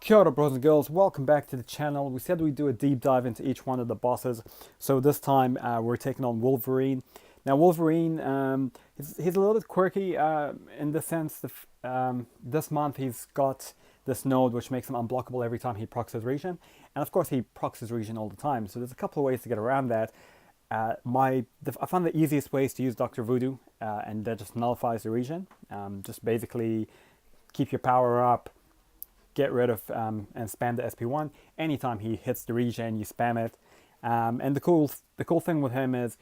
Kia ora, bros and girls, welcome back to the channel. We said we'd do a deep dive into each one of the bosses. So this time we're taking on Wolverine. Now Wolverine, he's a little bit quirky in the sense that this month he's got this node which makes him unblockable every time he procs his regen. And of course he procs his regen all the time. So there's a couple of ways to get around that. I found the easiest way is to use Dr. Voodoo and that just nullifies the regen. Just basically keep your power up, get rid of and spam the SP1. Anytime he hits the regen, you spam it. And the cool thing with him is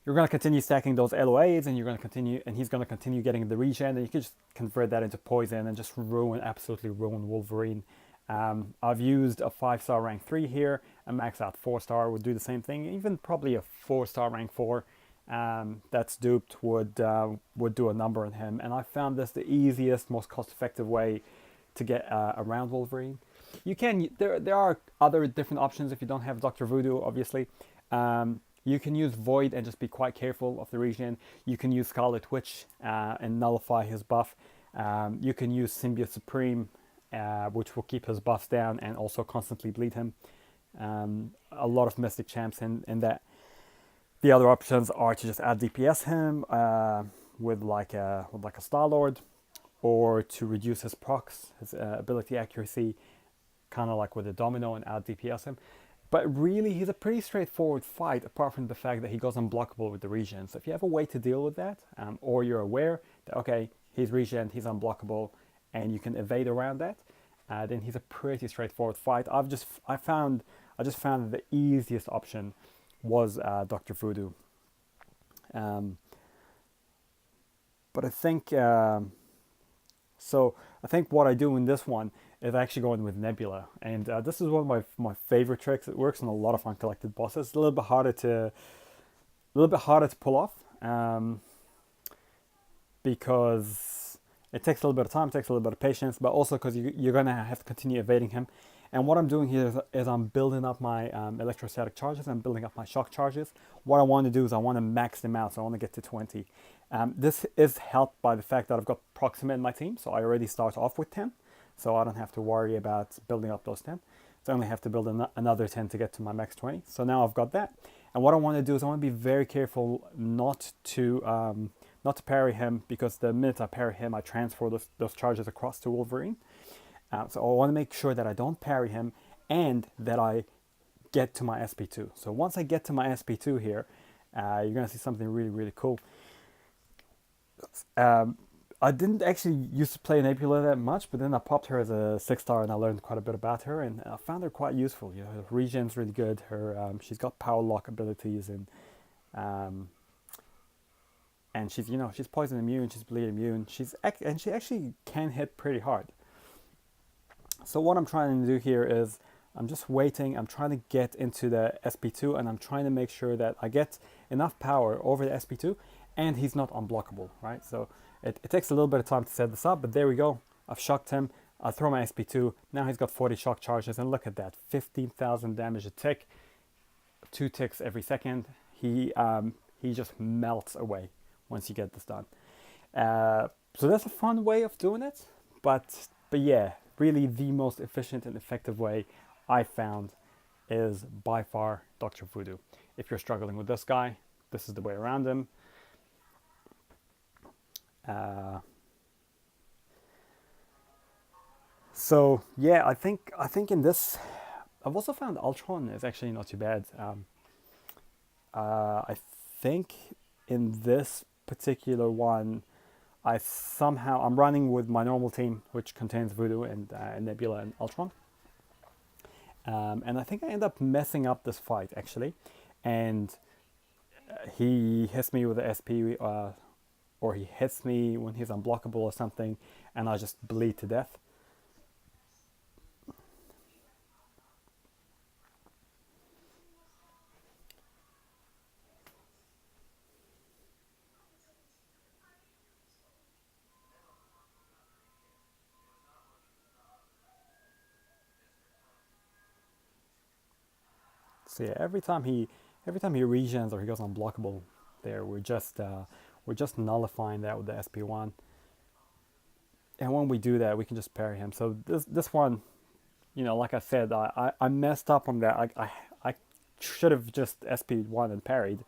you're going to continue stacking those LOAs, and he's going to continue getting the regen, and you can just convert that into poison and just absolutely ruin Wolverine. I've used a 5-star rank 3 here. A max out 4-star would do the same thing. Even probably a 4-star rank 4 that's duped would do a number on him. And I found this the easiest, most cost-effective way to get around Wolverine. There are other different options if you don't have Dr. Voodoo, obviously. You can use Void and just be quite careful of the regen. You can use Scarlet Witch and nullify his buff. You can use Symbiote Supreme, which will keep his buffs down and also constantly bleed him. A lot of Mystic champs in that. The other options are to just add DPS him with like a Star-Lord, or to reduce his procs, his ability accuracy, kind of like with a Domino, and add DPS him. But really, he's a pretty straightforward fight, apart from the fact that he goes unblockable with the regen. So if you have a way to deal with that, or you're aware that, okay, he's regen, he's unblockable, and you can evade around that, then he's a pretty straightforward fight. I just found that the easiest option was Dr. Voodoo. But I think... So I think what I do in this one is actually going with Nebula, and this is one of my favorite tricks. It works on a lot of uncollected bosses. It's a little bit harder to pull off because it takes a little bit of time, takes a little bit of patience, but also because you're gonna have to continue evading him. And what I'm doing here is I'm building up my electrostatic charges. I'm building up my shock charges. What I want to do is I want to max them out, so I want to get to 20. This is helped by the fact that I've got Proxima in my team, so I already start off with 10. So I don't have to worry about building up those 10. So I only have to build another 10 to get to my max 20. So now I've got that. And what I want to do is I want to be very careful not to parry him, because the minute I parry him, I transfer those charges across to Wolverine. So I want to make sure that I don't parry him and that I get to my SP2. So once I get to my SP2 here, you're going to see something really, really cool. I didn't actually used to play Nebula that much, but then I popped her as a 6-star and I learned quite a bit about her, and I found her quite useful. You know, her regen's really good. She's got power lock abilities, and she's poison immune, she's bleed immune. She actually can hit pretty hard. So what I'm trying to do here is I'm just waiting. I'm trying to get into the SP2, and I'm trying to make sure that I get enough power over the SP2 and he's not unblockable, right? So it takes a little bit of time to set this up, but there we go. I've shocked him. I throw my SP2. Now he's got 40 shock charges, and look at that, 15,000 damage a tick, 2 ticks every second. He just melts away once you get this done. So that's a fun way of doing it, but yeah, really the most efficient and effective way I found is by far Dr. Voodoo. If you're struggling with this guy, this is the way around him. So yeah, I think in this, I've also found Ultron is actually not too bad. I think in this particular one, I'm running with my normal team, which contains Voodoo and Nebula and Ultron. And I think I end up messing up this fight, actually. And he hits me with the SP, or he hits me when he's unblockable or something, and I just bleed to death. So yeah, every time he regens or he goes unblockable, there we're just nullifying that with the SP1. And when we do that, we can just parry him. So this one, you know, like I said, I messed up on that. I should have just SP1 and parried,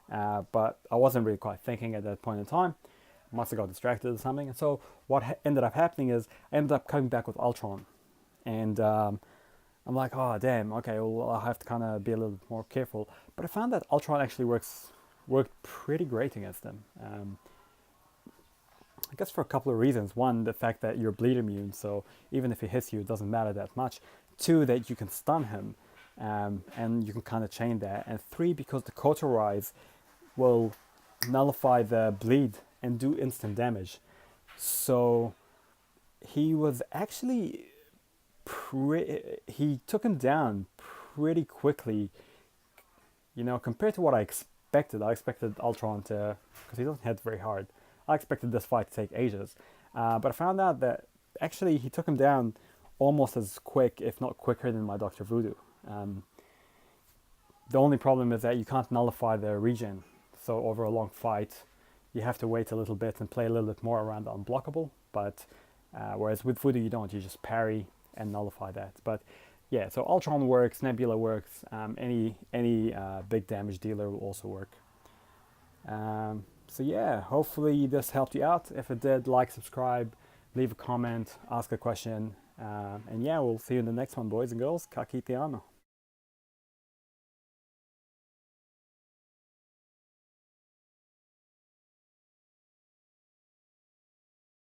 but I wasn't really quite thinking at that point in time. Must have got distracted or something. And so what ended up happening is I ended up coming back with Ultron, and I'm like, oh damn, okay, well I have to kind of be a little bit more careful. But I found that Ultron actually worked pretty great against them. I guess for a couple of reasons. One, the fact that you're bleed immune, so even if he hits you, it doesn't matter that much. Two, that you can stun him, and you can kind of chain that. And three, because the Cauterize will nullify the bleed and do instant damage. So he was actually he took him down pretty quickly. You know, compared to what I expected. I expected Ultron to, because he doesn't hit very hard. I expected this fight to take ages, but I found out that actually he took him down almost as quick, if not quicker, than my Dr. Voodoo. The only problem is that you can't nullify the regen, so over a long fight, you have to wait a little bit and play a little bit more around the unblockable. But whereas with Voodoo you don't, you just parry and nullify that. But yeah, so Ultron works, Nebula works, any big damage dealer will also work. So yeah, hopefully this helped you out. If it did, like, subscribe, leave a comment, ask a question, and yeah, we'll see you in the next one, boys and girls. Ka kite ano.